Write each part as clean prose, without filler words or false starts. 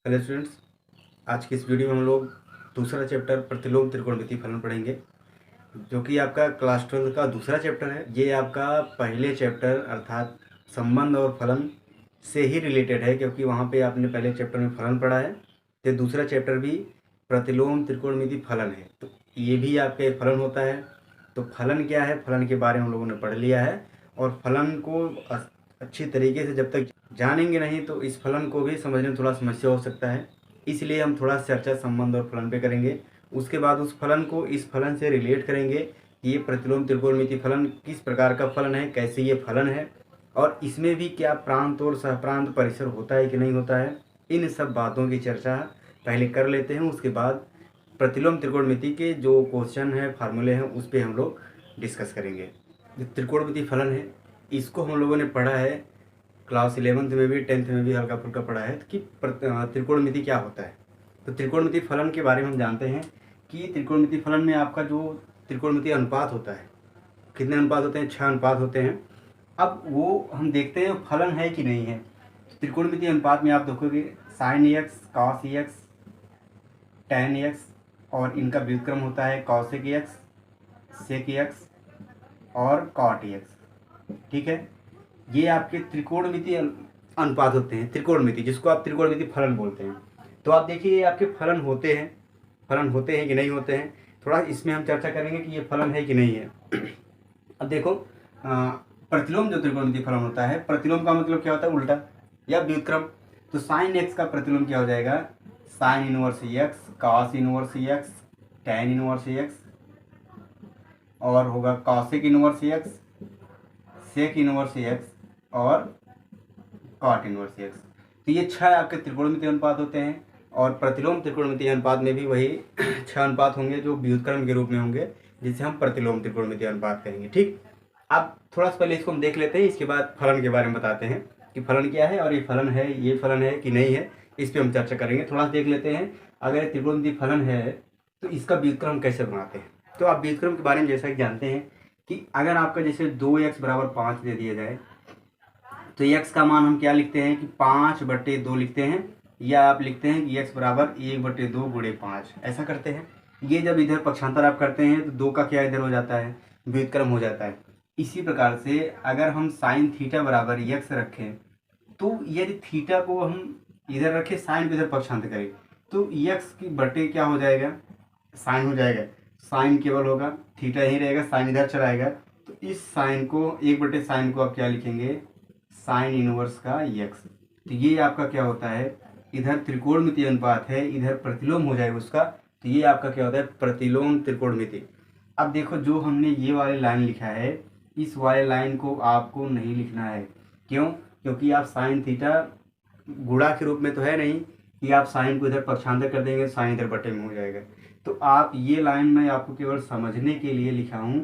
Hello students, आज की इस वीडियो में हम लोग दूसरा चैप्टर प्रतिलोम त्रिकोणमिति फलन पढ़ेंगे, जो कि आपका क्लास 12 का दूसरा चैप्टर है। ये आपका पहले चैप्टर अर्थात संबंध और फलन से ही रिलेटेड है, क्योंकि वहाँ पे आपने पहले चैप्टर में फलन पढ़ा है। तो दूसरा चैप्टर भी प्रतिलोम त्रिकोणमिति फलन है, तो ये भी आपका एक फलन होता है। तो फलन क्या है, फलन के बारे में हम लोगों ने पढ़ लिया है। और फलन को अच्छी तरीके से जब तक जानेंगे नहीं तो इस फलन को भी समझने में थोड़ा समस्या हो सकता है। इसलिए हम थोड़ा चर्चा संबंध और फलन पे करेंगे। उसके बाद उस फलन को इस फलन से रिलेट करेंगे कि ये प्रतिलोम त्रिकोणमिति फलन किस प्रकार का फलन है, कैसे ये फलन है, और इसमें भी क्या प्रांत और सहप्रांत परिसर होता है कि नहीं होता है। इन सब बातों की चर्चा पहले कर लेते हैं। उसके बाद प्रतिलोम त्रिकोणमिति के जो क्वेश्चन है, फार्मूले हैं, उस पर हम लोग डिस्कस करेंगे। जो त्रिकोणमिति फलन है, इसको हम लोगों ने पढ़ा है क्लास 11th में भी 10th में भी हल्का फुल्का पढ़ा है कि त्रिकोणमिति क्या होता है। तो त्रिकोणमिति फलन के बारे में हम जानते हैं कि त्रिकोणमिति फलन में आपका जो त्रिकोणमिति अनुपात होता है, कितने अनुपात होते हैं? 6 अनुपात होते हैं। अब वो हम देखते हैं फलन है कि नहीं है। त्रिकोणमिति अनुपात में आप देखोगे sine x, cos x, ten x, और इनका व्युत्क्रम होता है कॉसेक एक्स, सेक एक्स और कॉट एक्स। ठीक है, ये आपके त्रिकोणमिति अनुपात होते हैं। त्रिकोणमिति, जिसको आप त्रिकोणमिति फलन बोलते हैं। तो आप देखिए ये आपके फलन होते हैं कि नहीं होते हैं। थोड़ा इसमें हम चर्चा करेंगे कि ये फलन है कि नहीं है। अब देखो, प्रतिलोम जो त्रिकोणमिति फलन होता है, प्रतिलोम का मतलब क्या होता है? उल्टा या व्युत्क्रम। तो साइन एक्स का प्रतिलोम क्या हो जाएगा? Sine inverse x, cos inverse x, tan inverse x, और होगा cosec inverse x, sec inverse x और कॉट इनवर्स एक्स। तो ये 6 आपके त्रिकोणमिति अनुपात होते हैं। और प्रतिलोम त्रिकोणमिति अनुपात में भी वही 6 अनुपात होंगे जो व्युत्क्रम के रूप में होंगे, जिसे हम प्रतिलोम त्रिकोणमिति अनुपात कहेंगे। ठीक, अब थोड़ा सा पहले इसको हम देख लेते हैं, इसके बाद फलन के बारे में बताते हैं कि फलन क्या है और ये फलन है कि नहीं है। इस पर हम चर्चा करेंगे। थोड़ा सा देख लेते हैं, अगर त्रिकोणमिति फलन है तो इसका व्युत्क्रम कैसे बनाते हैं। तो आप व्युत्क्रम के बारे में जैसा कि जानते हैं कि अगर आपका जैसे 2x बराबर 5 दे दिया जाए, तो x का मान हम क्या लिखते हैं कि 5/2 लिखते हैं, या आप लिखते हैं कि x बराबर 1/2 गुणे 5, ऐसा करते हैं। ये जब इधर पक्षांतर आप करते हैं तो 2 का क्या इधर हो जाता है? व्युत्क्रम हो जाता है। इसी प्रकार से अगर हम साइन थीटा बराबर x रखें, तो यदि थीटा को हम इधर रखें, साइन को इधर पक्षांतर करें, तो x की बटे क्या हो जाएगा? साइन हो जाएगा। साइन केवल होगा, थीटा ही रहेगा, साइन इधर चलाएगा। तो इस साइन को 1/साइन को आप क्या लिखेंगे? साइन इनवर्स का x। तो ये आपका क्या होता है? इधर त्रिकोणमिति अनुपात है, इधर प्रतिलोम हो जाएगा उसका। तो ये आपका क्या होता है? प्रतिलोम त्रिकोणमिति। अब देखो, जो हमने ये वाली लाइन लिखा है, इस वाले लाइन को आपको नहीं लिखना है। क्यों? क्योंकि आप साइन थीटा गुणा के रूप में तो है नहीं कि आप साइन को इधर पक्षांतर कर देंगे, साइन इधर बटे में हो जाएगा। तो आप ये लाइन मैं आपको केवल समझने के लिए लिखा हूँ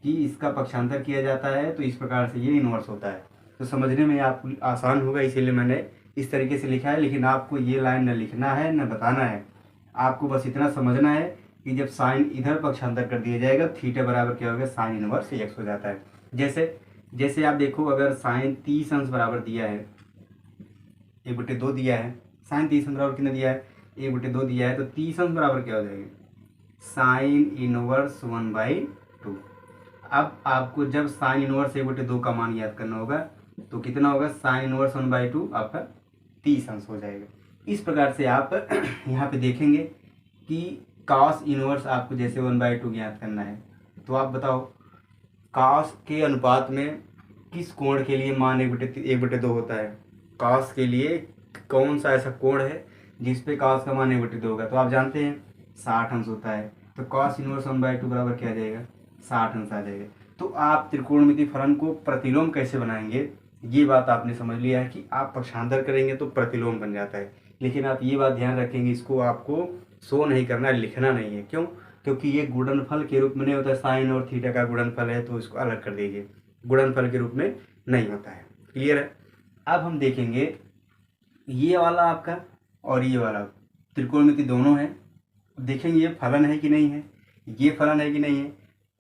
कि इसका पक्षांतर किया जाता है, तो इस प्रकार से ये इन्वर्स होता है। तो समझने में आपको आसान होगा, इसीलिए मैंने इस तरीके से लिखा है। लेकिन आपको ये लाइन न लिखना है न बताना है, आपको बस इतना समझना है कि जब साइन इधर पक्षांतर कर दिया जाएगा, थीटा बराबर क्या होगा? साइन इनवर्स एक्स हो जाता है। जैसे आप देखो, अगर साइन 30 अंश बराबर दिया है, 1/2 दिया है, साइन 30 अंश बराबर कितना दिया है? 1/2 दिया है, तो 30 अंश बराबर क्या हो जाएगा? Sine inverse 1/2। अब आपको जब साइन इनवर्स 1/2 का मान याद करना होगा, तो कितना होगा? साइन इनवर्स 1/2 आपका 30 अंश हो जाएगा। इस प्रकार से आप यहाँ पे देखेंगे कि कॉस इनवर्स आपको जैसे 1/2 याद करना है, तो आप बताओ कॉस के अनुपात में किस कोण के लिए मान 1/2 होता है? कॉस के लिए कौन सा ऐसा कोण है जिसपे कॉस का मान 1/2 होगा? तो आप जानते हैं 60 अंश होता है। तो कॉस इनवर्स 1/2 बराबर क्या आ जाएगा? 60 अंश आ जाएगा। तो आप त्रिकोणमिति फलन को प्रतिलोम कैसे बनाएंगे, ये बात आपने समझ लिया है कि आप पक्षांतर करेंगे तो प्रतिलोम बन जाता है। लेकिन आप ये बात ध्यान रखेंगे, इसको आपको शो नहीं करना, लिखना नहीं है। क्यों? क्योंकि ये गुणनफल के रूप में नहीं होता। साइन और थीटा का गुणनफल है, तो इसको अलग कर दीजिए, गुणनफल के रूप में नहीं होता है। क्लियर है? अब हम देखेंगे ये वाला आपका और ये वाला त्रिकोणमिति दोनों है। देखेंगे ये फलन है कि नहीं है, ये फलन है कि नहीं है।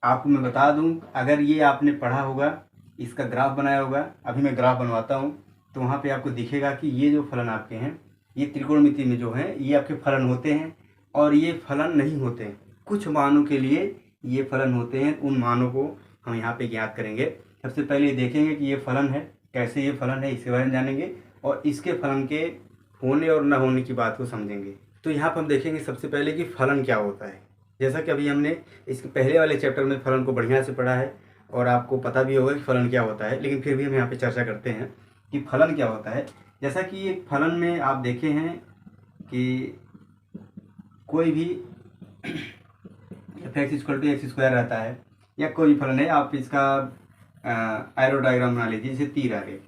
आपको मैं बता दूं, अगर ये आपने पढ़ा होगा, इसका ग्राफ बनाया होगा, अभी मैं ग्राफ बनवाता हूँ, तो वहाँ पे आपको दिखेगा कि ये जो फलन आपके हैं, ये त्रिकोणमिति में जो है ये आपके फलन होते हैं और ये फलन नहीं होते हैं। कुछ मानों के लिए ये फलन होते हैं, उन मानों को हम यहाँ पे ज्ञात करेंगे। सबसे पहले देखेंगे कि ये फलन है, कैसे ये फलन है इसके बारे में जानेंगे और इसके फलन के होने और न होने की बात को समझेंगे। तो यहाँ पर हम देखेंगे सबसे पहले कि फलन क्या होता है। जैसा कि अभी हमने इसके पहले वाले चैप्टर में फलन को बढ़िया से पढ़ा है और आपको पता भी होगा कि फलन क्या होता है, लेकिन फिर भी हम यहाँ पे चर्चा करते हैं कि फलन क्या होता है। जैसा कि एक फलन में आप देखे हैं कि कोई भी F x equal to x square रहता है या कोई भी फलन है, आप इसका एरो डायग्राम बना लीजिए। जैसे तीर आ गए,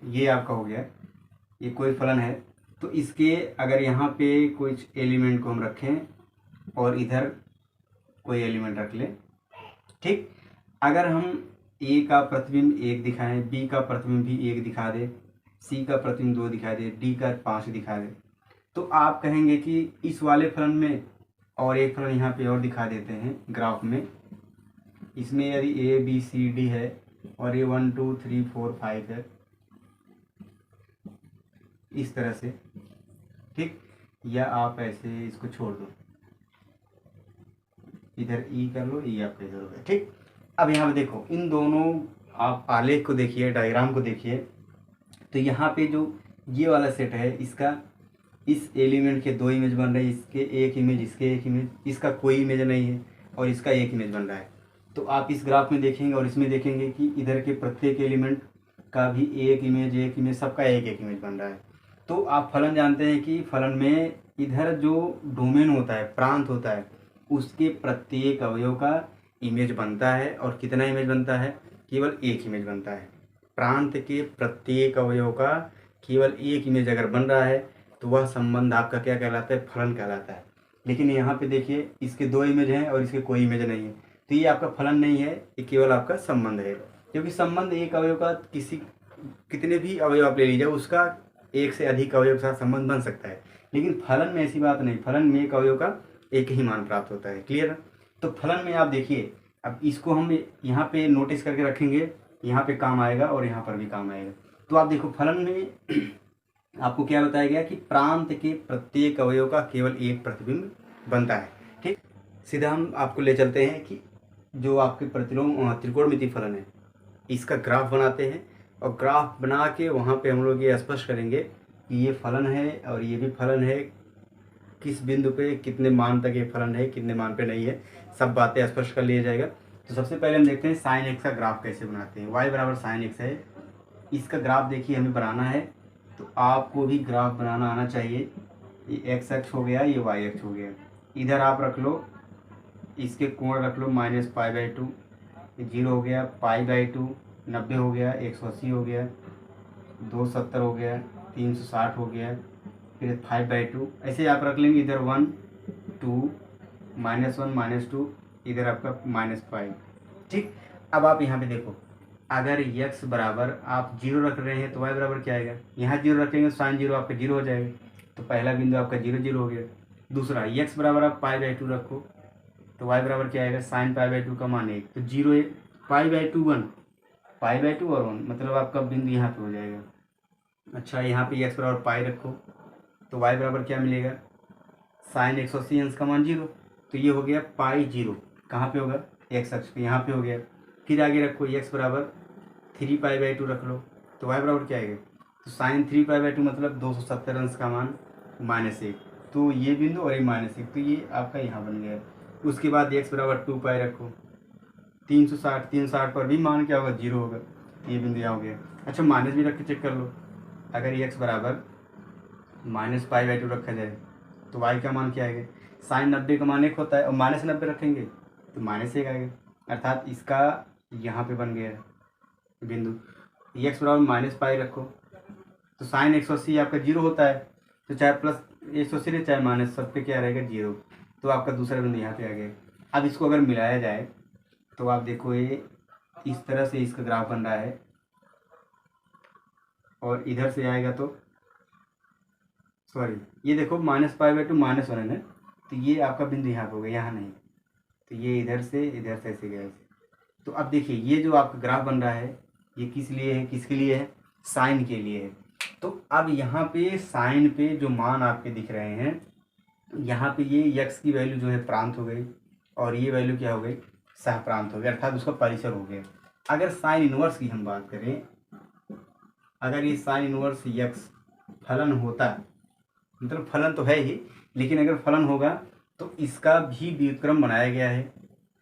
ये आपका हो गया, ये कोई फलन है। तो इसके अगर यहाँ पे कुछ एलिमेंट को हम रखें और इधर कोई एलिमेंट रख लें, ठीक। अगर हम ए का प्रतिबिंब 1 दिखाएं, बी का प्रतिबिंब भी 1 दिखा दे, सी का प्रतिबिंब 2 दिखा दे, डी का 5 दिखा दे, तो आप कहेंगे कि इस वाले फलन में और एक फलन यहाँ पे और दिखा देते हैं ग्राफ में। इसमें यदि ए बी सी डी है और ये 1 2 3 4 5 है, इस तरह से, ठीक। या आप ऐसे इसको छोड़ दो, इधर ई कर लो, ई आपका इधर हो गया, ठीक। अब यहाँ पे देखो, इन दोनों आप आलेख को देखिए, डायग्राम को देखिए, तो यहाँ पे जो ये वाला सेट है, इसका इस एलिमेंट के 2 इमेज बन रहे हैं, इसके एक इमेज, इसके एक इमेज, इसका कोई इमेज नहीं है और इसका एक इमेज बन रहा है। तो आप इस ग्राफ में देखेंगे और इसमें देखेंगे कि इधर के प्रत्येक एलिमेंट का भी एक इमेज, सबका एक एक इमेज बन रहा है। तो आप फलन जानते हैं कि फलन में इधर जो डोमेन होता है, प्रांत होता है, उसके प्रत्येक अवयव का इमेज बनता है। और कितना इमेज बनता है? केवल एक इमेज बनता है। प्रांत के प्रत्येक अवयव का केवल एक इमेज अगर बन रहा है तो वह संबंध आपका क्या कहलाता है? फलन कहलाता है। लेकिन यहाँ पे देखिए, इसके 2 इमेज हैं और इसके कोई इमेज नहीं है, तो ये आपका फलन नहीं है, ये केवल आपका संबंध है। क्योंकि संबंध एक अवयव का कितने भी अवयव आप ले लीजिए, उसका एक से अधिक अवयव के साथ संबंध बन सकता है। लेकिन फलन में ऐसी बात नहीं, फलन में एक अवयव का एक ही मान प्राप्त होता है। क्लियर है? तो फलन में आप देखिए, अब इसको हम यहाँ पे नोटिस करके रखेंगे, यहाँ पे काम आएगा और यहाँ पर भी काम आएगा। तो आप देखो, फलन में आपको क्या बताया गया कि प्रांत के प्रत्येक अवयव का केवल एक प्रतिबिंब बनता है। ठीक, सीधा हम आपको ले चलते हैं कि जो आपके प्रतिलोम त्रिकोणमिति फलन है, इसका ग्राफ बनाते हैं और ग्राफ बना के वहाँ पे हम लोग ये स्पष्ट करेंगे कि ये फलन है और ये भी फलन है, किस बिंदु पे कितने मान तक ये फलन है, कितने मान पे नहीं है, सब बातें स्पष्ट कर लिया जाएगा। तो सबसे पहले हम देखते हैं साइन एक्स का ग्राफ कैसे बनाते हैं। y बराबर साइन एक्स है, इसका ग्राफ देखिए हमें बनाना है, तो आपको भी ग्राफ बनाना आना चाहिए। ये एक्स अक्ष हो गया, ये वाई अक्ष हो गया, इधर आप रख लो, इसके कोण रख लो -π/2, 0 हो गया, π/2 90 हो गया, 180 हो गया, 270 हो गया, 360 हो गया, फिर 5/2 ऐसे आप रख लेंगे। इधर 1 2 -1 -2, इधर आपका -π। ठीक, अब आप यहाँ पे देखो, अगर x बराबर आप 0 रख रहे हैं तो y बराबर क्या आएगा? यहाँ 0 रखेंगे, साइन 0 आपका 0 हो जाएगा, तो पहला बिंदु आपका 0 0 हो गया। दूसरा, x बराबर आप π/2 रखो तो y बराबर क्या आएगा? साइन π/2 का मान 1, तो 0 है, π/2 1, π/2 और 1, मतलब आपका बिंदु यहाँ पे हो जाएगा। अच्छा, यहाँ पे x बराबर पाई रखो तो y बराबर क्या मिलेगा? साइन 180 अंश का मान 0, तो ये हो गया π0। कहाँ पे होगा? x अक्ष पे, यहाँ पे हो गया। फिर आगे रखो, x बराबर 3π/2 रख लो तो y बराबर क्या आएगा? तो साइन 3π/2 मतलब 270 अंश का मान -1, तो ये बिंदु और ये -1, तो ये आपका यहाँ बन गया। उसके बाद x बराबर 2π रखो, 360 पर भी मान क्या होगा? 0 होगा, ये बिंदु यहाँ हो गया। अच्छा, माइनस भी रख के चेक कर लो, अगर x बराबर -π/2 रखा जाए तो y का मान क्या आएगा? साइन 90 का मान 1 होता है और -90 रखेंगे तो -1 आएगा, अर्थात इसका यहाँ पे बन गया बिंदु। x बराबर -π रखो तो साइन 180 आपका 0 होता है, तो चाहे प्लस 180 रहे चाहे माइनस, सब पे क्या रहेगा? 0, तो आपका दूसरा बिंदु यहाँ पे आ गया। अब इसको अगर मिलाया जाए तो आप देखो, ये इस तरह से इसका ग्राफ बन रहा है और इधर से आएगा तो सॉरी, ये देखो -π/2 -1 है ना, तो ये आपका बिंदु यहाँ पे होगा, यहाँ नहीं, तो ये इधर से ऐसे गया ऐसे। तो अब देखिए, ये जो आपका ग्राफ बन रहा है ये किस लिए है? किसके लिए है? साइन के लिए है। तो अब यहाँ पे साइन पे जो मान आपके दिख रहे हैं, यहाँ पे ये यक्स की वैल्यू जो है प्रांत हो गई और ये वैल्यू क्या हो गई, सह प्रांत हो गया, अर्थात उसका परिसर हो गया। अगर साइन इनवर्स की हम बात करें, अगर ये साइन इनवर्स यक्स फलन होता, मतलब फलन तो है ही, लेकिन अगर फलन होगा तो इसका भी व्युत्क्रम बनाया गया है,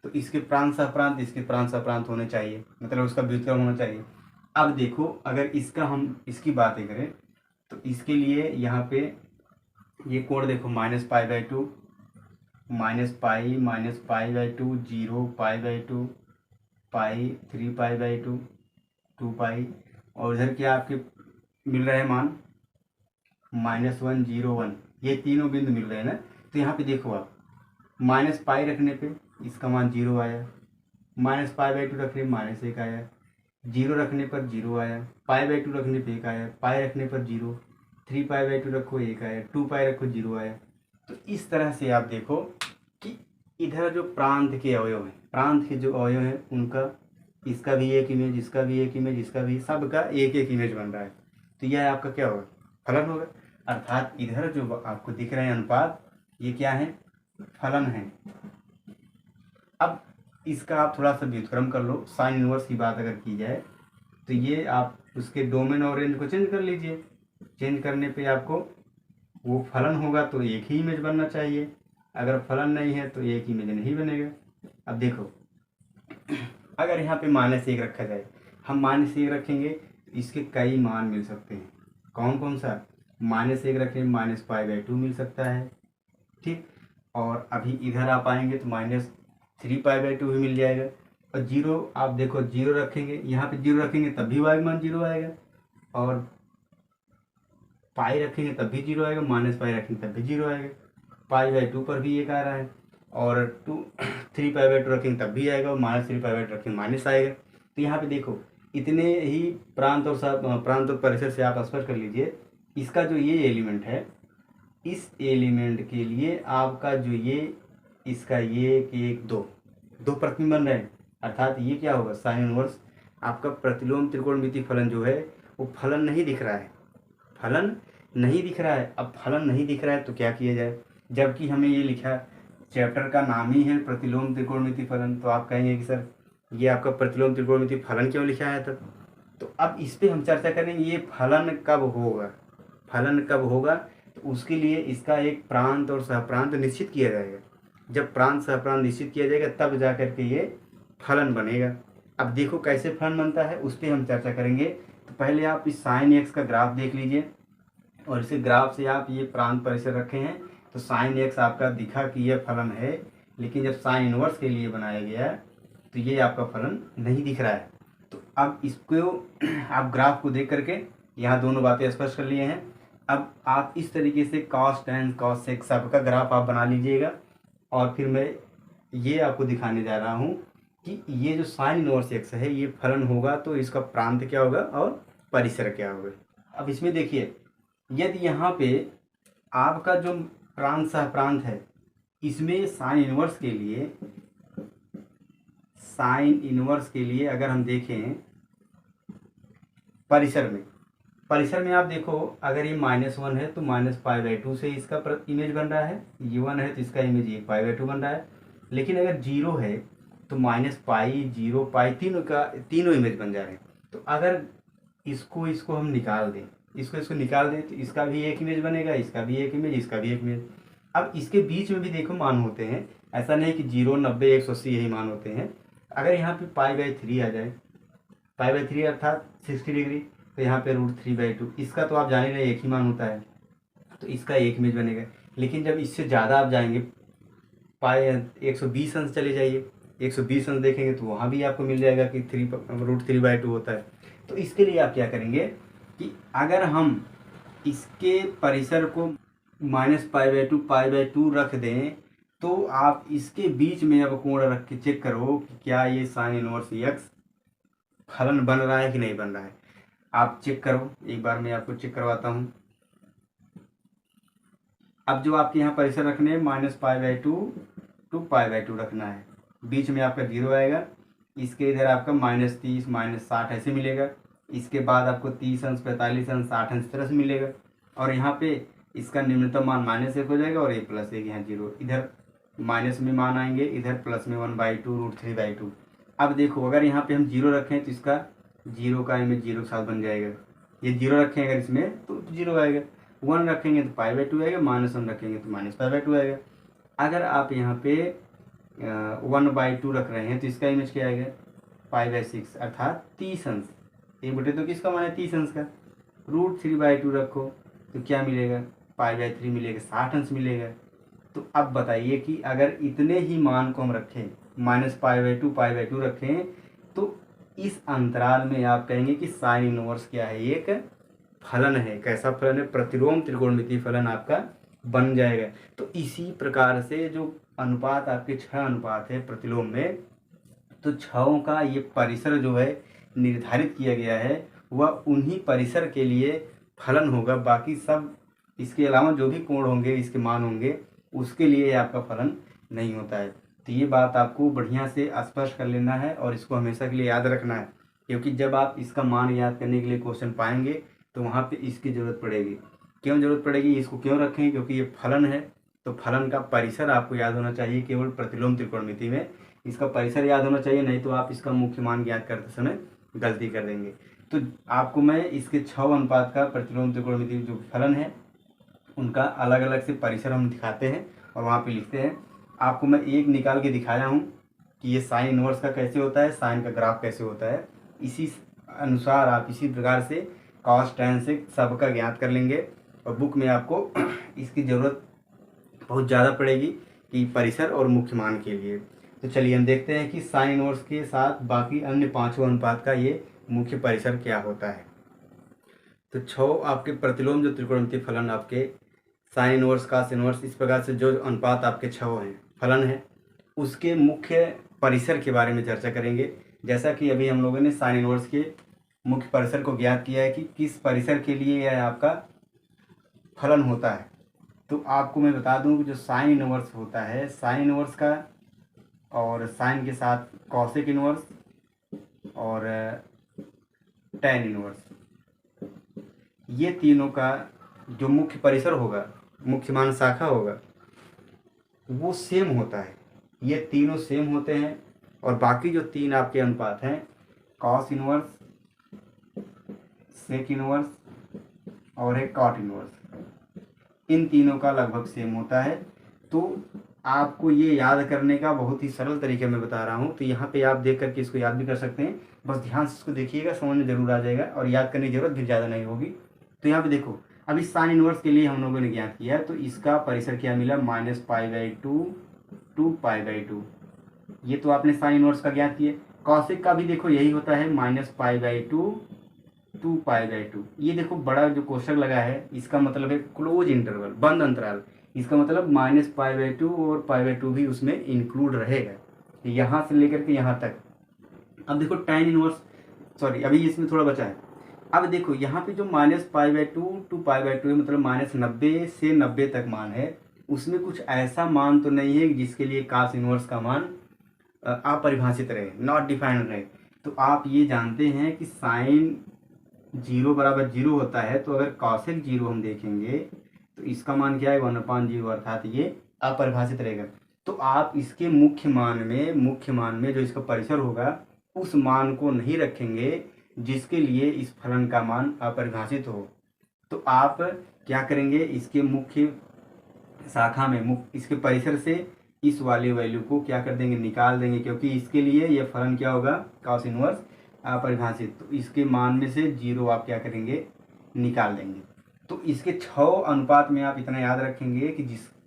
तो इसके प्रांत सहप्रांत इसके प्रांत सहप्रांत होने चाहिए, मतलब उसका व्युत्क्रम होना चाहिए। अब देखो अगर इसका हम इसकी बातें करें तो इसके लिए यहाँ पे ये कोण देखो -π/2, -π/2, 0 π/2, पाई 3π/2, 2π, और इधर क्या आपके मिल रहे हैं मान -1 0 1, ये तीनों बिंदु मिल रहे हैं ना। तो यहाँ पे देखो आप -π रखने पे इसका मान 0 आया, -π/2 रखने पे -1 आया, 0 रखने पर 0 आया, π/2 रखने पे 1 आया, पाई रखने पर 0, 3π/2 रखो 1 आया, 2π रखो 0 आया। तो इस तरह से आप देखो कि इधर जो प्रांत के अवयव हैं, प्रांत के जो अवयव हैं उनका, इसका भी एक इमेज, इसका भी एक इमेज, इसका भी, सबका एक एक इमेज बन रहा है। तो यह आपका क्या होगा, फलन होगा। अर्थात इधर जो आपको दिख रहे हैं अनुपात, ये क्या है, फलन है। अब इसका आप थोड़ा सा व्युत्क्रम कर लो। साइन इनवर्स की बात अगर की जाए तो ये आप उसके डोमेन और रेंज को चेंज कर लीजिए। चेंज करने पे आपको वो फलन होगा तो एक ही इमेज बनना चाहिए, अगर फलन नहीं है तो एक इमेज नहीं बनेगा। अब देखो अगर यहाँ पे -1 रखा जाए, हम -1 रखेंगे तो इसके कई मान मिल सकते हैं। कौन कौन सा, -1 रखें -π/2 मिल सकता है, ठीक। और अभी इधर आप आएंगे तो -3π/2 भी मिल जाएगा। और 0 आप देखो 0 रखेंगे, यहाँ पे 0 रखेंगे तब भी y मान 0 आएगा, और पाई रखेंगे तब भी 0 आएगा, -π रखेंगे तब भी 0 आएगा, π/2 पर भी 1 आ रहा है, और 3π/2 रखेंगे तब भी आएगा, और -3π/2 रखेंगे माइनस आएगा। तो यहाँ पे देखो इतने ही प्रांत और परिसर से आप स्पष्ट कर लीजिए, इसका जो ये एलिमेंट है, इस एलिमेंट के लिए आपका जो ये, इसका ये 1 2 प्रतिबिंब बन रहे हैं। अर्थात ये क्या होगा, साइन इनवर्स आपका प्रतिलोम त्रिकोणमिति फलन जो है वो फलन नहीं दिख रहा है, फलन नहीं दिख रहा है। अब फलन नहीं दिख रहा है तो क्या किया जाए, जबकि हमें ये लिखा, चैप्टर का नाम ही है प्रतिलोम त्रिकोणमिति फलन, तो आप कहेंगे कि सर ये आपका प्रतिलोम त्रिकोणमिति फलन क्यों लिखा है तब। तो अब इस पर हम चर्चा करेंगे, ये फलन कब होगा, फलन कब होगा, तो उसके लिए इसका एक प्रांत और सहप्रांत निश्चित किया जाएगा। जब प्रांत सहप्रांत निश्चित किया जाएगा तब जा करके ये फलन बनेगा। अब देखो कैसे फलन बनता है उस पर हम चर्चा करेंगे। तो पहले आप इस साइन एक्स का ग्राफ देख लीजिए, और इसे ग्राफ से आप ये प्रांत परिसर रखे हैं तो साइन एक्स आपका दिखा कि यह फलन है, लेकिन जब साइन इनवर्स के लिए बनाया गया तो ये आपका फलन नहीं दिख रहा है। तो अब इसको आप ग्राफ को देख करके यहाँ दोनों बातें स्पष्ट कर लिए हैं। अब आप इस तरीके से कॉस टेन कॉस सेक सबका ग्राफ आप बना लीजिएगा, और फिर मैं ये आपको दिखाने जा रहा हूँ कि ये जो साइन इनवर्स एक्स है ये फलन होगा तो इसका प्रांत क्या होगा और परिसर क्या होगा। अब इसमें देखिए, यदि यहाँ पे आपका जो प्रांत सहप्रांत है, इसमें साइन इनवर्स के लिए अगर हम देखें परिसर में आप देखो, अगर ये -1 है तो -π/2 से इसका इमेज बन रहा है, ये 1 है तो इसका इमेज 1π/2 बन रहा है। लेकिन अगर 0 है तो -π 0π तीनों इमेज बन जा रहे हैं। तो अगर इसको हम निकाल दें, इसको निकाल दें तो इसका भी एक इमेज बनेगा, इसका भी एक इमेज, इसका भी एक इमेज। अब इसके बीच में भी देखो मान होते हैं, ऐसा नहीं कि 0 90 180 यही मान होते हैं। अगर यहाँ पे π/3 आ जाए, π/3 अर्थात 60 डिग्री, तो यहाँ पे √3/2, इसका तो आप जाने रहे एक ही मान होता है, तो इसका एक इमेज बनेगा। लेकिन जब इससे ज़्यादा आप जाएंगे, 120 अंश चले जाइए, 120 अंश देखेंगे तो वहाँ भी आपको मिल जाएगा कि √3/2 होता है। तो इसके लिए आप क्या करेंगे कि अगर हम इसके परिसर को -π/2 रख दें तो आप इसके बीच में अब कोण रख के चेक करो कि क्या ये साइन इनवर्स एक्स फलन बन रहा है कि नहीं बन रहा है। आप चेक करो, एक बार मैं आपको चेक करवाता हूँ। अब जो आपके यहाँ परिसर रखने हैं -π/2 to π/2 रखना है, बीच में आपका 0 आएगा, इसके इधर आपका -30 -60 ऐसे मिलेगा, इसके बाद आपको 30 अंश, 45 अंश, 60 अंश तरह से मिलेगा। और यहाँ पे इसका निम्नतम मान -1 हो जाएगा और ये +1 यहाँ 0, इधर माइनस में मान आएंगे, इधर प्लस में 1/2 √3/2। अब देखो अगर यहाँ पे हम 0 रखें तो इसका 0 का इमेज 0 के साथ बन जाएगा। ये 0 रखें अगर इसमें तो 0 आएगा, 1 रखेंगे तो π/2 आएगा, -1 रखेंगे तो -π/2 आएगा। अगर आप यहाँ पे 1/2 रख रहे हैं तो इसका इमेज क्या आएगा, π/6 अर्थात 30 अंश। 1/2 तो किसका मान है, 30 अंश का। √3/2 रखो तो क्या मिलेगा, π/3 मिलेगा, 60 अंश मिलेगा। तो अब बताइए कि अगर इतने ही मान को हम रखें, -π/2 π/2 रखें, तो इस अंतराल में आप कहेंगे कि साइन इनवर्स क्या है, एक फलन है। कैसा फलन है, प्रतिलोम त्रिकोणमितीय फलन आपका बन जाएगा। तो इसी प्रकार से जो अनुपात आपके 6 अनुपात है प्रतिलोम में, तो 6 का ये परिसर जो है निर्धारित किया गया है, वह उन्हीं परिसर के लिए फलन होगा। बाकी सब इसके अलावा जो भी कोण होंगे, इसके मान होंगे, उसके लिए आपका फलन नहीं होता है। तो ये बात आपको बढ़िया से स्पष्ट कर लेना है और इसको हमेशा के लिए याद रखना है, क्योंकि जब आप इसका मान याद करने के लिए क्वेश्चन पाएंगे तो वहाँ पे इसकी ज़रूरत पड़ेगी। क्यों ज़रूरत पड़ेगी, इसको क्यों रखें, क्योंकि ये फलन है। तो फलन का परिसर आपको याद होना चाहिए, केवल प्रतिलोम त्रिकोणमिति में इसका परिसर याद होना चाहिए, नहीं तो आप इसका मुख्य मान ज्ञात करते समय गलती कर देंगे। तो आपको मैं इसके 6 अनुपात का प्रतिलोम त्रिकोणमिति जो फलन है उनका अलग अलग से परिसर हम दिखाते हैं और वहाँ पे लिखते हैं। आपको मैं एक निकाल के दिखाया हूँ कि ये साइन इनवर्स का कैसे होता है, साइन का ग्राफ कैसे होता है। इसी अनुसार आप इसी प्रकार से कॉस टैन से सबका ज्ञात कर लेंगे। और बुक में आपको इसकी ज़रूरत बहुत ज़्यादा पड़ेगी कि परिसर और मुख्य मान के लिए। तो चलिए हम देखते हैं कि साइन इनवर्स के साथ बाकी अन्य 5 अनुपात का ये मुख्य परिसर क्या होता है। तो 6 आपके प्रतिलोम जो त्रिकोणमितीय फलन आपके साइन इनवर्स, कॉस इनवर्स, इस प्रकार से जो अनुपात आपके 6 हैं फलन है, उसके मुख्य परिसर के बारे में चर्चा करेंगे। जैसा कि अभी हम लोगों ने साइन इनवर्स के मुख्य परिसर को ज्ञात किया है कि किस परिसर के लिए यह आपका फलन होता है। तो आपको मैं बता दूं कि जो साइन इनवर्स होता है, साइन इनवर्स का और साइन के साथ कॉसेक इनवर्स और टैन इनवर्स, ये तीनों का जो मुख्य परिसर होगा, मुख्य मान शाखा होगा, वो सेम होता है। ये तीनों सेम होते हैं। और बाकी जो 3 आपके अनुपात हैं, कॉस इनवर्स, सेक इनवर्स और एक कॉट इनवर्स, इन तीनों का लगभग सेम होता है। तो आपको ये याद करने का बहुत ही सरल तरीके में बता रहा हूँ। तो यहाँ पे आप देख करके इसको याद भी कर सकते हैं। बस ध्यान से इसको देखिएगा, समझ में जरूर आ जाएगा और याद करने की जरूरत भी ज़्यादा नहीं होगी। तो यहाँ पे देखो, अभी साइन इनवर्स के लिए हम लोगों ने ज्ञात किया, तो इसका परिसर क्या मिला, -π/2 to π/2। ये तो आपने साइन इनवर्स का ज्ञात किया। कॉसेक का भी देखो यही होता है, -π/2 to π/2। ये देखो बड़ा जो कोष्ठक लगा है, इसका मतलब है क्लोज इंटरवल, बंद अंतराल। इसका मतलब -π/2 और π/2 भी उसमें इंक्लूड रहेगा, यहाँ से लेकर के यहाँ तक। अब देखो टैन इनवर्स, सॉरी अभी इसमें थोड़ा बचा है। अब देखो यहाँ पे जो -π/2 to π/2 मतलब -90 से 90 तक मान है, उसमें कुछ ऐसा मान तो नहीं है जिसके लिए कॉस इनवर्स का मान अपरिभाषित रहे, नॉट डिफाइंड रहे। तो आप ये जानते हैं कि साइन 0 = 0 होता है, तो अगर कॉसेक 0 हम देखेंगे तो इसका मान क्या है, 1/0, अर्थात ये अपरिभाषित रहेगा। तो आप इसके मुख्य मान में जो इसका परिसर होगा, उस मान को नहीं रखेंगे जिसके लिए इस फलन का मान अपरिभाषित हो। तो आप क्या करेंगे, इसके मुख्य शाखा में इसके परिसर से इस वाले वैल्यू को क्या कर देंगे, निकाल देंगे, क्योंकि इसके लिए यह फलन क्या होगा, कॉस इनवर्स अपरिभाषित। तो इसके मान में से 0 आप क्या करेंगे, निकाल देंगे। तो इसके 6 अनुपात में आप इतना याद रखेंगे कि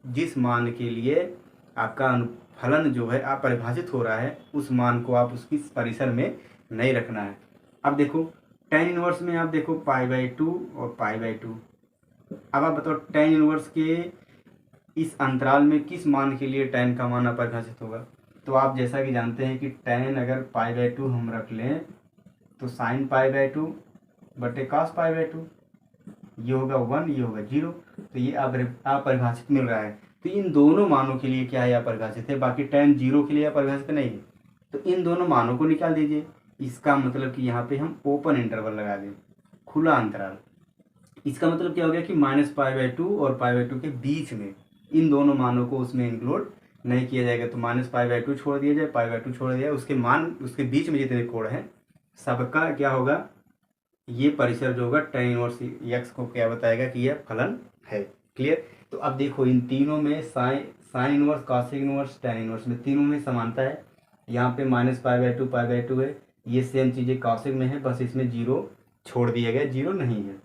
जिस मान के लिए आपका फलन जो है अपरिभाषित हो रहा है, उस मान को आप उसकी परिसर में नहीं रखना है। अब देखो टैन इनवर्स में आप देखो π/2 और π/2। अब आप बताओ टैन इनवर्स के इस अंतराल में किस मान के लिए टैन का मान अपरिभाषित होगा। तो आप जैसा कि जानते हैं कि टैन अगर π/2 हम रख लें तो साइन π/2 बटे कॉस π/2, ये होगा 1, ये होगा 0। तो ये अपरिभाषित मिल रहा है। तो इन दोनों मानों के लिए क्या है, अपरिभाषित है। बाकी टैन 0 के लिए अपरिभाषित नहीं है। तो इन दोनों मानों को निकाल दीजिए। इसका मतलब कि यहाँ पे हम ओपन इंटरवल लगा दें, खुला अंतराल। इसका मतलब क्या हो गया कि -π/2 और π/2 के बीच में इन दोनों मानों को उसमें इंक्लूड नहीं किया जाएगा। तो -π/2 छोड़ दिया जाए, π/2 छोड़ दिया जाए, उसके मान उसके बीच में जितने कोण हैं सबका क्या होगा, ये परिसर जो होगा tan इनवर्स x को क्या बताएगा कि यह फलन है। क्लियर। तो अब देखो इन तीनों में sine inverse, cosec inverse, tan inverse में तीनों में समानता है। यहाँ पे -π/2 है, ये सेम चीज़ें कॉसेक में है, बस इसमें जीरो छोड़ दिया गया, जीरो नहीं है।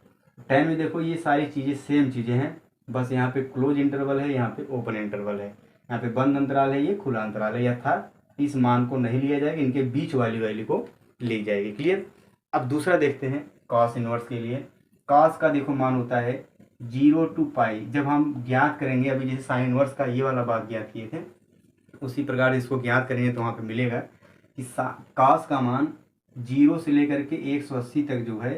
tan में देखो ये सारी चीज़ें सेम चीज़ें हैं, बस यहाँ पे क्लोज इंटरवल है, यहाँ पे ओपन इंटरवल है, यहाँ पे बंद अंतराल है, ये खुला अंतराल है। अर्थात इस मान को नहीं लिया जाएगा, इनके बीच वाली वैल्यू को ली जाएगी। क्लियर। अब दूसरा देखते हैं कॉस इनवर्स के लिए। कॉस का देखो मान होता है 0 to π। जब हम ज्ञात करेंगे, अभी जैसे साइन इनवर्स का ये वाला बात ज्ञात किए थे, उसी प्रकार इसको ज्ञात करेंगे तो वहाँ पे मिलेगा कि कॉस का मान 0 से लेकर के 180 तक जो है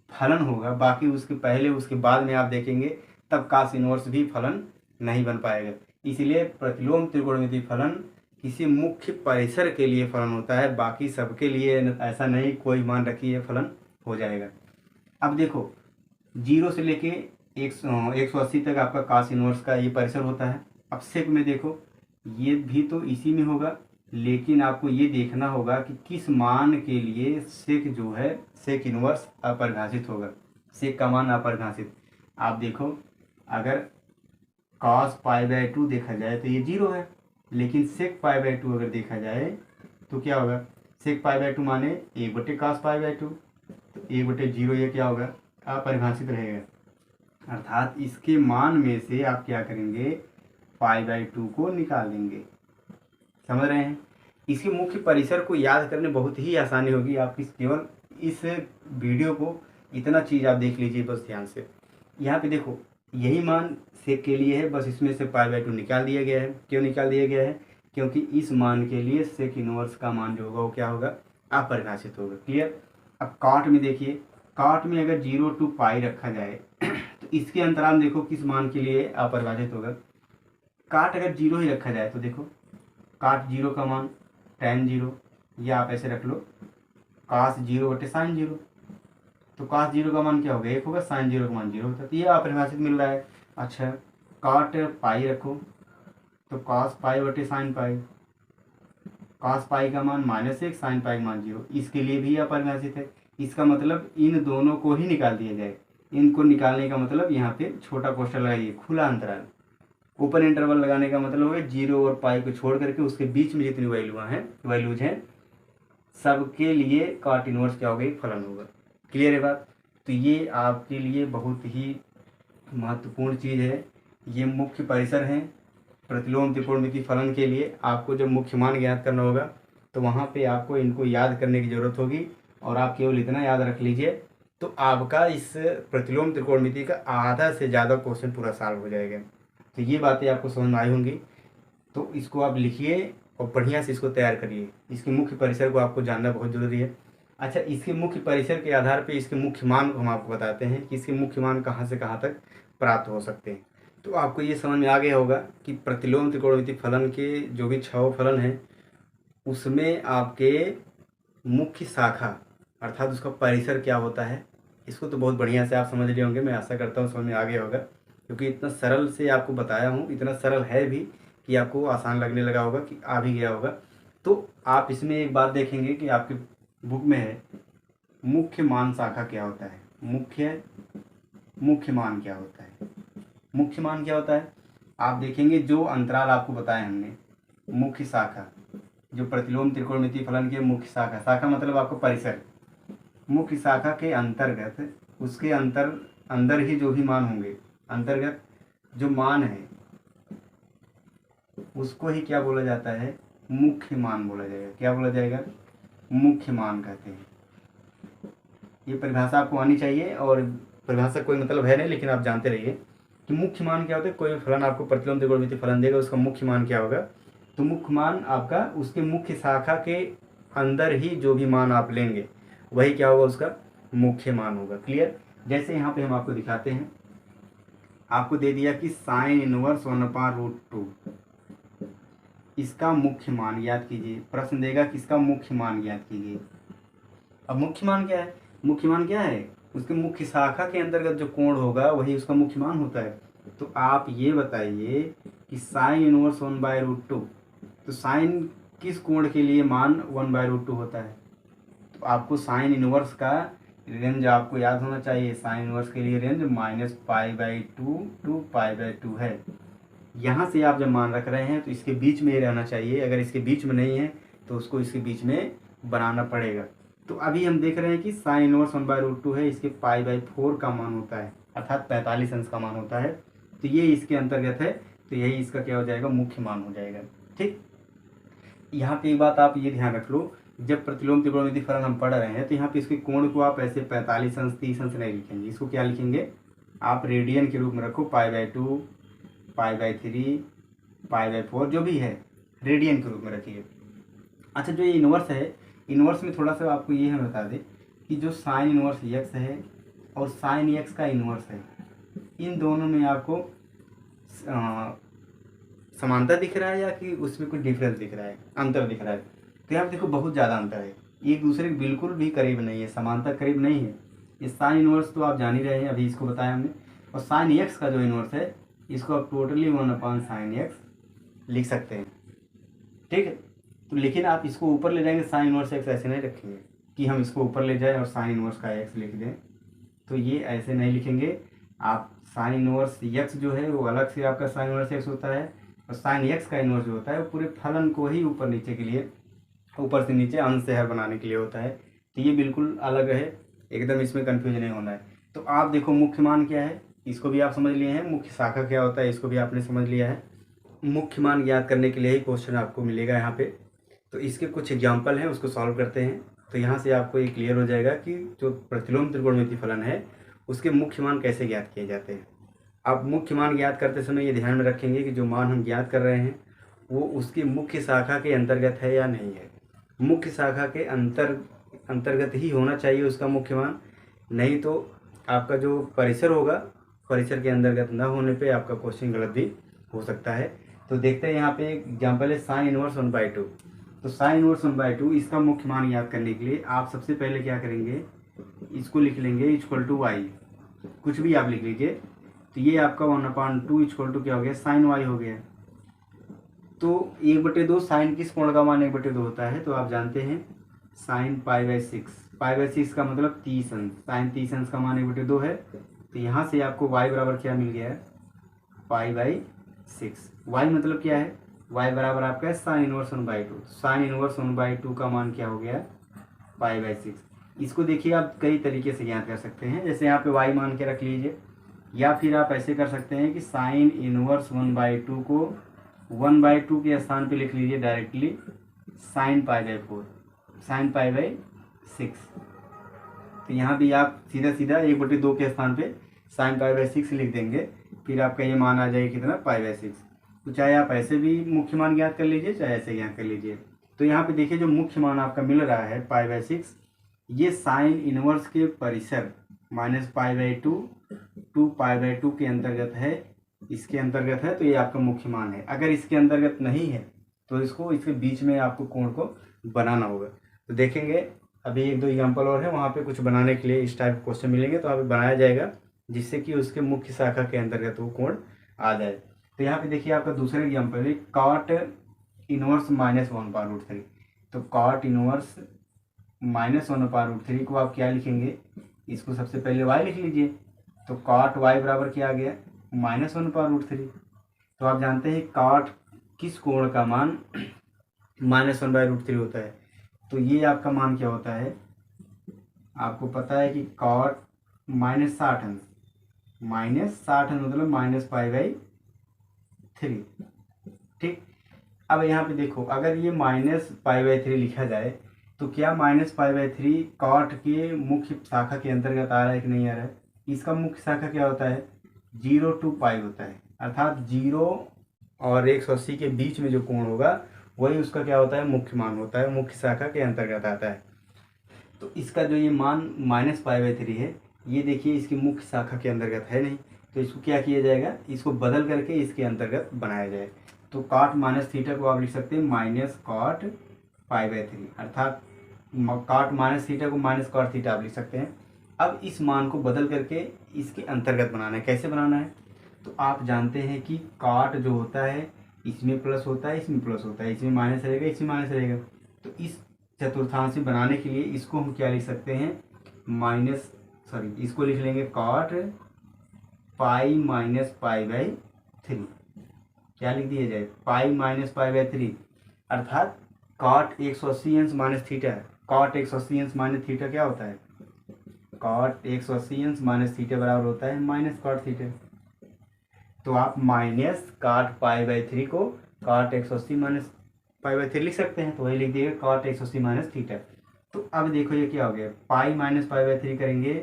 फलन होगा। बाकी उसके पहले उसके बाद में आप देखेंगे तब कॉस इनवर्स भी फलन नहीं बन पाएगा। इसलिए प्रतिलोम त्रिकोणमितीय फलन किसी मुख्य परिसर के लिए फलन होता है, बाकी सबके लिए ऐसा नहीं, कोई मान रखिए फलन हो जाएगा। अब देखो 0 से लेके 180 तक आपका कॉस इनवर्स का ये परिसर होता है। अब सेक में देखो ये भी तो इसी में होगा, लेकिन आपको ये देखना होगा कि किस मान के लिए सेक जो है सेक इनवर्स अपरिभाषित होगा। सेक का मान अपरिभाषित, आप देखो अगर cos π/2 देखा जाए तो ये 0 है, लेकिन सेक π/2 अगर देखा जाए तो क्या होगा, सेक π/2 माने 1/cos π/2, तो 1/0 ये क्या होगा, अपरिभाषित रहेगा। अर्थात इसके मान में से आप क्या करेंगे, π/2 को निकाल देंगे। समझ रहे हैं। इसके मुख्य परिसर को याद करने बहुत ही आसानी होगी। आप केवल इस वीडियो को इतना चीज़ आप देख लीजिए बस ध्यान से। यहाँ पे देखो यही मान सेक के लिए है, बस इसमें से π/2 निकाल दिया गया है। क्यों निकाल दिया गया है, क्योंकि इस मान के लिए सेक इनवर्स का मान जो होगा वो क्या होगा, अपरिभाषित होगा। क्लियर। अब कॉट में देखिए, कॉट में अगर 0 to π रखा जाए तो इसके अंतराल देखो किस मान के लिए अपरिभाषित होगा। काट अगर 0 ही रखा जाए तो देखो काट 0 का मान tan 0, या आप ऐसे रख लो cos 0/sin 0, तो cos 0 का मान क्या होगा, 1 होगा, sin 0 का मान 0 होता है, तो ये अपरिभाषित मिल रहा है। अच्छा काट पाई रखो तो cos π/sin π, cos π का मान -1, sin π का मान 0, इसके लिए भी अपरिभाषित है। इसका मतलब इन दोनों को ही निकाल दिया जाए। इनको निकालने का मतलब यहाँ पे छोटा क्वेश्चन लगाइए, खुला अंतराल। ओपन इंटरवल लगाने का मतलब है 0 और π को छोड़ करके उसके बीच में जितनी वैल्यूज हैं सबके लिए कॉट इनवर्स क्या होगा, फलन होगा। क्लियर है बात। तो ये आपके लिए बहुत ही महत्वपूर्ण चीज़ है। ये मुख्य परिसर हैं प्रतिलोम त्रिकोणमितीय फलन के लिए। आपको जब मुख्य मान ज्ञात करना होगा तो वहाँ पे आपको इनको याद करने की ज़रूरत होगी, और आप केवल इतना याद रख लीजिए तो आपका इस प्रतिलोम त्रिकोणमितीय का आधा से ज़्यादा क्वेश्चन पूरा सॉल्व हो जाएगा। तो ये बातें आपको समझ में आई होंगी, तो इसको आप लिखिए और बढ़िया से इसको तैयार करिए। इसके मुख्य परिसर को आपको जानना बहुत ज़रूरी है। अच्छा, इसके मुख्य परिसर के आधार पे इसके मुख्य मान को हम आपको बताते हैं कि इसके मुख्य मान कहाँ से कहाँ तक प्राप्त हो सकते हैं। तो आपको ये समझ में आ गया होगा कि प्रतिलोम त्रिकोणमितीय फलन के जो भी 6 फलन हैं उसमें आपके मुख्य शाखा अर्थात उसका परिसर क्या होता है। इसको तो बहुत बढ़िया से आप समझ रहे होंगे, मैं आशा करता हूँ समझ में आ गया होगा, क्योंकि इतना सरल से आपको बताया हूँ, इतना सरल है भी कि आपको आसान लगने लगा होगा, कि आ भी गया होगा। तो आप इसमें एक बात देखेंगे कि आपके बुक में है मुख्य मान शाखा क्या होता है। मुख्य मान क्या होता है, मुख्य मान क्या होता है, आप देखेंगे जो अंतराल आपको बताया हमने, मुख्य शाखा जो प्रतिलोम त्रिकोणमितीय फलन के मुख्य शाखा, शाखा मतलब आपको परिसर, मुख्य शाखा के अंतर्गत उसके अंदर ही जो भी मान होंगे, अंतर्गत जो मान है उसको ही क्या बोला जाता है, मुख्य मान बोला जाएगा। क्या बोला जाएगा, मुख्य मान कहते हैं। ये परिभाषा आपको आनी चाहिए, और परिभाषा कोई मतलब है नहीं, लेकिन आप जानते रहिए कि मुख्य मान क्या होता है। कोई भी फलन आपको प्रतिलोम त्रिकोणमितीय फलन देगा, उसका मुख्य मान क्या होगा, तो मुख्य मान आपका उसके मुख्य शाखा के अंदर ही जो भी मान आप लेंगे वही क्या होगा, उसका मुख्य मान होगा। क्लियर। जैसे यहाँ पे हम आपको दिखाते हैं, आपको दे दिया कि साइन इनवर्स 1/√2, इसका मुख्य मान ज्ञात कीजिए। प्रश्न देगा कि इसका मुख्य मान ज्ञात कीजिए। अब मुख्य मान क्या है, मुख्य मान क्या है, उसके मुख्य शाखा के अंतर्गत जो कोण होगा वही उसका मुख्य मान होता है। तो आप ये बताइए कि साइन इनवर्स 1/√2, तो साइन किस कोण के लिए मान 1/√2 होता है। तो आपको साइन इनवर्स का रेंज आपको याद होना चाहिए। साइन इनवर्स के लिए रेंज -π/2 टू π/2 है। यहाँ से आप जब मान रख रहे हैं तो इसके बीच में ही रहना चाहिए। अगर इसके बीच में नहीं है तो उसको इसके बीच में बनाना पड़ेगा। तो अभी हम देख रहे हैं कि साइन इनवर्स 1/√2 है, इसके π/4 का मान होता है, अर्थात 45 अंश का मान होता है। तो ये इसके अंतर्गत है, तो यही इसका क्या हो जाएगा, मुख्य मान हो जाएगा। ठीक, यहाँ पे एक बात आप ये ध्यान रख लो, जब प्रतिलोम त्रिकोणमिति फलन हम पढ़ रहे हैं तो यहाँ पे इसके कोण को आप ऐसे 45 अंश 30 अंश नहीं लिखेंगे। इसको क्या लिखेंगे, आप रेडियन के रूप में रखो, π/2 π/3 π/4 जो भी है रेडियन के रूप में रखिए। अच्छा, जो ये इन्वर्स है, इन्वर्स में थोड़ा सा आपको ये हम बता दें कि जो साइन इन्वर्स एक्स है और साइन एक्स का इन्वर्स है, इन दोनों में आपको समानता दिख रहा है या कि उसमें कुछ डिफरेंस दिख रहा है, अंतर दिख रहा है। तो यहाँ देखो बहुत ज़्यादा अंतर है, एक दूसरे के बिल्कुल भी करीब नहीं है, समानता करीब नहीं है। ये साइन इन्वर्स तो आप जान ही रहे हैं, अभी इसको बताया हमने। और साइन एक्स का जो इन्वर्स है इसको आप टोटली 1/sin x लिख सकते हैं। ठीक है, तो लेकिन आप इसको ऊपर ले जाएंगे, साइन इनवर्स एक्स ऐसे नहीं रखेंगे कि हम इसको ऊपर ले जाएं और साइन इनवर्स का एक्स लिख दें, तो ये ऐसे नहीं लिखेंगे। आप साइन इनवर्स एक्स जो है वो अलग से आपका साइन इनवर्स एक्स होता है, और साइन एक्स का इनवर्स जो होता है वो पूरे फलन को ही ऊपर नीचे के लिए, ऊपर से नीचे अंश से हर बनाने के लिए होता है। तो ये बिल्कुल अलग है, एकदम इसमें कन्फ्यूजन नहीं होना है। तो आप देखो मुख्य मान क्या है, इसको भी आप समझ लिए हैं, मुख्य शाखा क्या होता है इसको भी आपने समझ लिया है। मुख्य मान ज्ञात करने के लिए ही क्वेश्चन आपको मिलेगा यहाँ पे। तो इसके कुछ एग्जाम्पल हैं, उसको सॉल्व करते हैं। तो यहाँ से आपको ये क्लियर हो जाएगा कि जो प्रतिलोम त्रिकोणमिति फलन है उसके मुख्य मान कैसे ज्ञात किए जाते हैं। आप मुख्य मान ज्ञात करते समय ये ध्यान में रखेंगे कि जो मान हम ज्ञात कर रहे हैं वो उसकी मुख्य शाखा के अंतर्गत है या नहीं है। मुख्य शाखा के अंतर्गत ही होना चाहिए उसका मुख्य मान, नहीं तो आपका जो परिसर होगा, परिसर के अंतर्गत न होने पे आपका क्वेश्चन गलत भी हो सकता है। तो देखते हैं यहाँ पे एक एग्जाम्पल है साइन इनवर्स 1/2। तो साइन इनवर्स 1/2 इसका मुख्य मान याद करने के लिए आप सबसे पहले क्या करेंगे, इसको लिख लेंगे इक्वल टू वाई, कुछ भी आप लिख लीजिए। तो ये आपका 1/2 इक्वल टू क्या हो गया, साइन वाई हो गया। तो 1/2 साइन किस कोण का मान 1/2 होता है, तो आप जानते हैं साइन π/6, π/6 का मतलब 30 अंश, साइन 30 अंश का मान 1/2 है। तो यहाँ से आपको y बराबर क्या मिल गया है, π/6। y मतलब क्या है, y बराबर आपका है साइन इनवर्स 1/2। साइन इनवर्स 1/2 का मान क्या हो गया, π/6। इसको देखिए आप कई तरीके से ज्ञात कर सकते हैं, जैसे यहाँ पे y मान के रख लीजिए, या फिर आप ऐसे कर सकते हैं कि साइन इनवर्स 1/2 को 1/2 के स्थान पे लिख लीजिए डायरेक्टली साइन π/4, साइन π/6। तो यहाँ भी आप सीधा सीधा 1/2 के स्थान पे साइन π/6 लिख देंगे, फिर आपका ये मान आ जाएगा कितना, π/6। तो चाहे आप ऐसे भी मुख्य मान ज्ञात कर लीजिए, चाहे ऐसे ज्ञात कर लीजिए। तो यहाँ पे देखिए जो मुख्य मान आपका मिल रहा है π/6, ये साइन इनवर्स के परिसर -π/2 टू π/2 के अंतर्गत है, इसके अंतर्गत है, तो ये आपका मुख्य मान है। अगर इसके अंतर्गत नहीं है तो इसको इसके बीच में आपको कोण को बनाना होगा। तो देखेंगे अभी एक दो एग्जाम्पल और है, वहाँ पे कुछ बनाने के लिए इस टाइप क्वेश्चन मिलेंगे, तो वहाँ पे बनाया जाएगा जिससे कि उसके मुख्य शाखा के अंतर्गत वो कोण आ जाए। तो यहाँ पे देखिए आपका दूसरा एग्जाम्पल है कॉट इनवर्स -1/√3। तो कॉट इनवर्स -1/√3 को आप क्या लिखेंगे, इसको सबसे पहले y लिख लीजिए। तो कॉट y बराबर क्या आ गया, -1/√3। तो आप जानते हैं कॉट किस कोण का मान -1/√3 होता है। तो ये आपका मान क्या होता है, आपको पता है कि कॉट -60 अंश, -60 अंश मतलब -π/3। ठीक, अब यहाँ पे देखो अगर ये -π/3 लिखा जाए तो क्या -π/3 कॉट के मुख्य शाखा के अंतर्गत आ रहा है कि नहीं आ रहा है। इसका मुख्य शाखा क्या होता है, 0 to π होता है, अर्थात 0 और 180 के बीच में जो कोण होगा वही उसका क्या होता है, मुख्य मान होता है, मुख्य शाखा के अंतर्गत आता है। तो इसका जो ये मान -π/3 है, ये देखिए इसकी मुख्य शाखा के अंतर्गत है नहीं, तो इसको क्या किया जाएगा, इसको बदल करके इसके अंतर्गत बनाया जाए। तो कॉट -θ को आप लिख सकते हैं -cot π/3, अर्थात कॉट माइनस थीटा को माइनस कॉट थीटा आप लिख सकते हैं। अब इस मान को बदल करके इसके अंतर्गत बनाना है। कैसे बनाना है? तो आप जानते हैं कि कॉट जो होता है इसमें प्लस होता है, इसमें प्लस होता है, इसमें माइनस रहेगा, इसमें माइनस रहेगा। तो इस चतुर्थांश में बनाने के लिए इसको हम क्या लिख सकते हैं, इसको लिख लेंगे cot pi minus pi by 3। क्या लिख दिया जाए, पाई माइनस पाई बाई 3, अर्थात कॉट 180 अंश माइनस थीटा है। कॉट 180 अंश माइनस थीटा क्या होता है, कॉट 180 अंश माइनस थीटा बराबर होता है माइनस कॉट थीटा। तो आप माइनस कॉट पाई बाई 3 को कॉट 180 माइनस पाई बाई 3 लिख सकते हैं। तो वही लिख दिएगा कॉट 180 माइनस थीटा। तो अब देखो ये क्या हो गया, पाई माइनस पाई बाई 3 करेंगे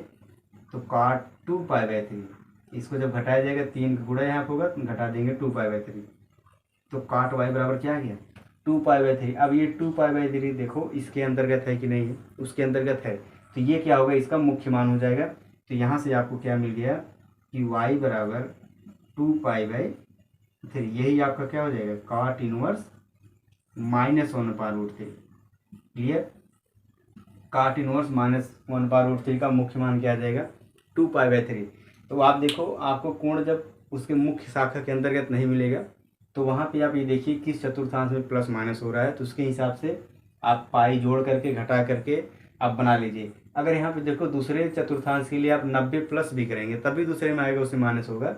तो कॉट 2 पाई बाई 3, इसको जब घटाया जाएगा 3 का गुणा यहाँ होगा तो घटा देंगे 2 पाई बाई 3। तो कॉट वाई बराबर क्या आ गया, 2 पाई बाई 3। अब ये 2 पाई बाई 3 देखो इसके अंतर्गत है कि नहीं है, उसके अंतर्गत है। तो ये क्या होगा, इसका मुख्य मान हो जाएगा। तो यहाँ से आपको क्या मिल गया कि y बराबर 2 पाई बाई 3, यही आपका क्या हो जाएगा, cot inverse -1/√3। Clear, cot inverse -1/√3 का मुख्य मान क्या आ जाएगा, 2 पाई बाई 3। तो आप देखो, आपको कोण जब उसके मुख्य शाखा के अंतर्गत नहीं मिलेगा तो वहाँ पे आप ये देखिए किस चतुर्थांश में प्लस माइनस हो रहा है, तो उसके हिसाब से आप पाई जोड़ करके घटा करके आप बना लीजिए। अगर यहाँ पे देखो दूसरे चतुर्थांश के लिए आप 90 प्लस भी करेंगे तभी दूसरे में आएगा, उससे माइनस होगा।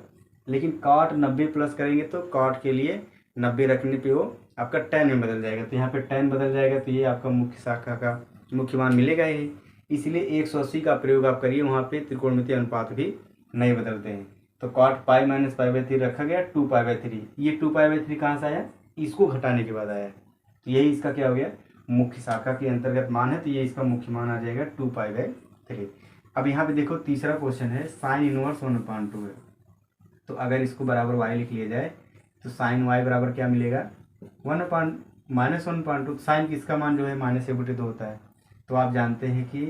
लेकिन कॉट 90 प्लस करेंगे तो कॉट के लिए 90 रखने पे वो आपका 10 में बदल जाएगा। तो यहाँ पे 10 बदल जाएगा तो ये आपका मुख्य शाखा का मुख्य मान मिलेगा ही। इसलिए 180 का प्रयोग आप करिए, वहाँ पे त्रिकोणमितीय अनुपात भी नहीं बदलते हैं। तो cot pi minus pi by 3 रखा गया 2 पाई बाई 3। ये 2 पाई बाई 3 कहाँ से आया, इसको घटाने के बाद आया। तो यही इसका क्या हो गया, मुख्य शाखा के अंतर्गत मान है, तो ये इसका मुख्य मान आ जाएगा 2 पाई बाई 3। अब यहाँ पे देखो तीसरा क्वेश्चन है, साइन इनवर्स 1/2 है। तो अगर इसको बराबर y लिख लिया जाए तो साइन y बराबर क्या मिलेगा, -1/2। साइन किसका मान जो है -1/2 होता है। तो आप जानते हैं कि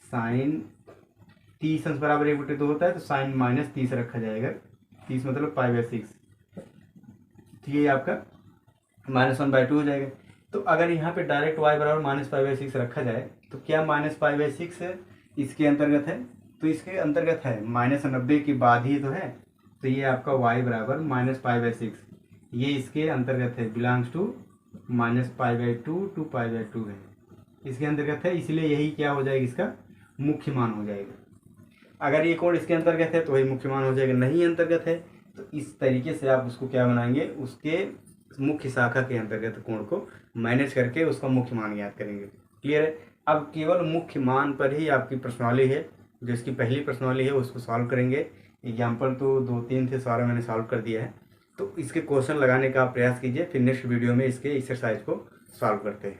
साइन 30 अंश बराबर 1/2 होता है, तो साइन -30 रखा जाएगा। 30 मतलब पाई बाई 6, तो ये आपका -1/2 हो जाएगा। तो अगर यहाँ पे डायरेक्ट y बराबर -पाई/6 रखा जाए तो क्या -पाई/6 है इसके अंतर्गत है, तो इसके अंतर्गत है, -90 के बाद ही तो है। तो ये आपका y बराबर -पाई/6, ये इसके अंतर्गत है, बिलोंग्स टू -पाई/2 टू पाई/2 है, इसके अंतर्गत है। इसलिए यही क्या हो जाएगा, इसका मुख्य मान हो जाएगा। अगर ये कोण इसके अंतर्गत है तो वही मुख्य मान हो जाएगा, नहीं अंतर्गत है तो इस तरीके से आप उसको क्या बनाएंगे, उसके मुख्य शाखा के अंतर्गत कोण को मैनेज करके उसका मुख्य मान ज्ञात करेंगे। क्लियर है। अब केवल मुख्य मान पर ही आपकी प्रश्नावली है, जो इसकी पहली प्रश्नावली है उसको सॉल्व करेंगे। एग्जाम्पल तो 2-3 थे, सारा मैंने सॉल्व कर दिया है। तो इसके क्वेश्चन लगाने का प्रयास कीजिए, फिर नेक्स्ट वीडियो में इसके एक्सरसाइज को सॉल्व करते हैं।